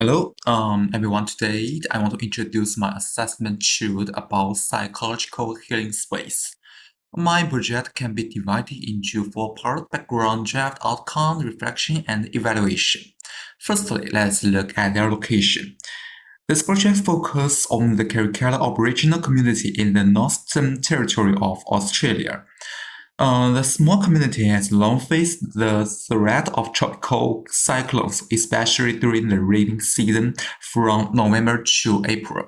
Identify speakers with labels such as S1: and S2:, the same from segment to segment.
S1: Hello, everyone. Today, I want to introduce my assessment tool about psychological healing space. My project can be divided into four parts: background, draft, outcome, reflection, and evaluation. Firstly, let's look at their location. This project focuses on the Karikera Aboriginal community in the Northern Territory of Australia. The small community has long faced the threat of tropical cyclones, especially during the rainy season from November to April.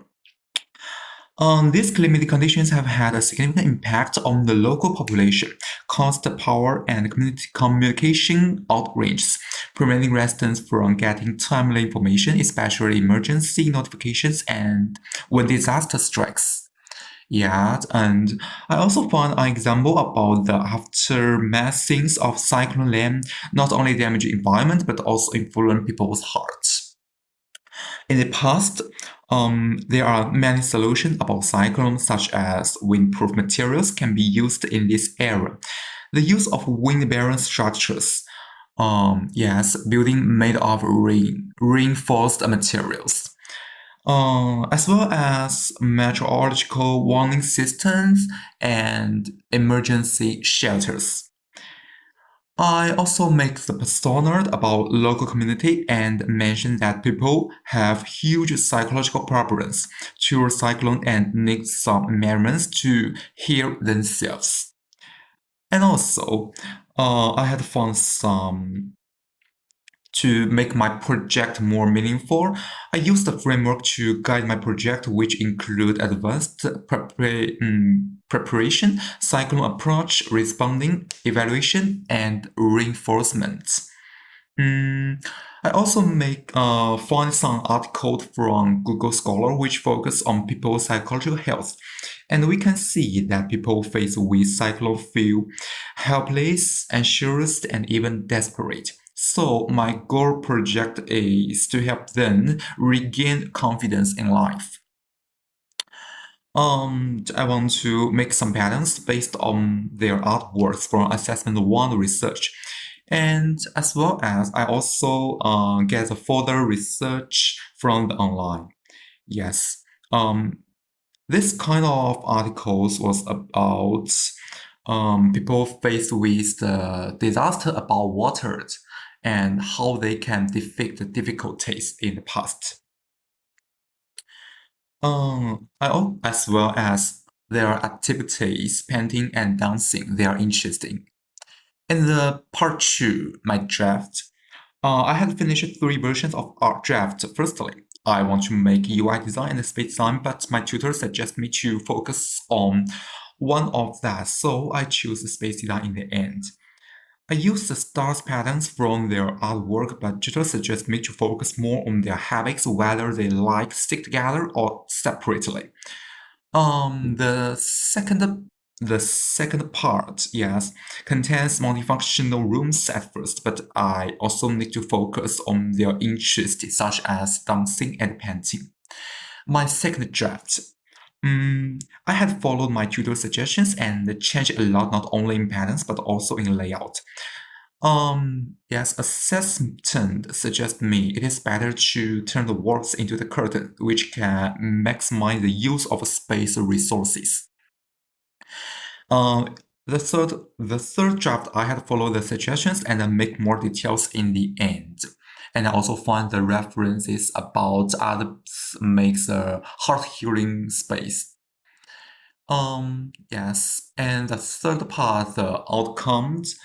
S1: These climatic conditions have had a significant impact on the local population, caused power and community communication outages, preventing residents from getting timely information, especially emergency notifications and when disaster strikes. Yeah, and I also found an example about the aftermaths of Cyclone Lam not only damage the environment but also influence people's hearts. In the past, there are many solutions about cyclones, such as windproof materials, can be used in this area. The use of wind-bearing structures, yes, building made of reinforced materials as well as meteorological warning systems and emergency shelters. I also make the persona about local community and mention that people have huge psychological problems to cyclone and need some measurements to heal themselves. And also, I had found some to make my project more meaningful. I used the framework to guide my project, which include advanced preparation, cyclone approach, responding, evaluation, and reinforcement. I also find some articles from Google Scholar which focus on people's psychological health, and we can see that people faced with cyclone feel helpless, anxious, and even desperate. So my goal project is to help them regain confidence in life. I want to make some patterns based on their artworks from Assessment1 research. And as well as I also get the further research from the online. Yes. This kind of articles was about people faced with the disaster about water and how they can defeat the difficulties in the past. As well as their activities, painting and dancing, they are interesting. In the part 2, my draft, I had finished 3 versions of our draft. Firstly, I want to make UI design and space design, but my tutor suggests me to focus on one of that, so I choose space design in the end. I use the stars patterns from their artwork, but tutor suggests me to focus more on their habits, whether they like stick together or separately. The second part, yes, contains multifunctional rooms at first, but I also need to focus on their interests, such as dancing and painting. My second draft. I had followed my tutor's suggestions and changed a lot, not only in patterns, but also in layout. Yes, assessment suggests me it is better to turn the works into the curtain, which can maximize the use of space resources. The third draft, I had followed the suggestions and then make more details in the end. And I also find the references about others makes a heart healing space. Yes, and the third part, the outcomes.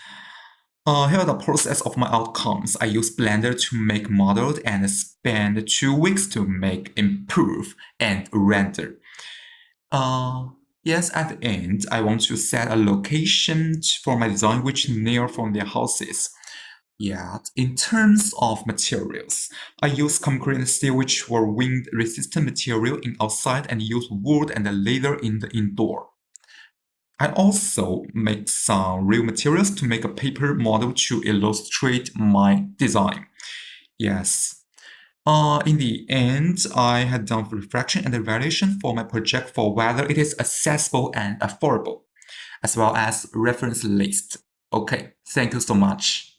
S1: Here are the process of my outcomes. I use Blender to make models and spend 2 weeks to make, improve, and render. Yes, at the end, I want to set a location for my design which near from their houses. Yeah, in terms of materials, I use concrete and steel which were wind-resistant material in outside and use wood and leather in the indoor. I also make some real materials to make a paper model to illustrate my design. Yes. In the end, I had done reflection and evaluation for my project for whether it is accessible and affordable, as well as reference list. Okay, thank you so much.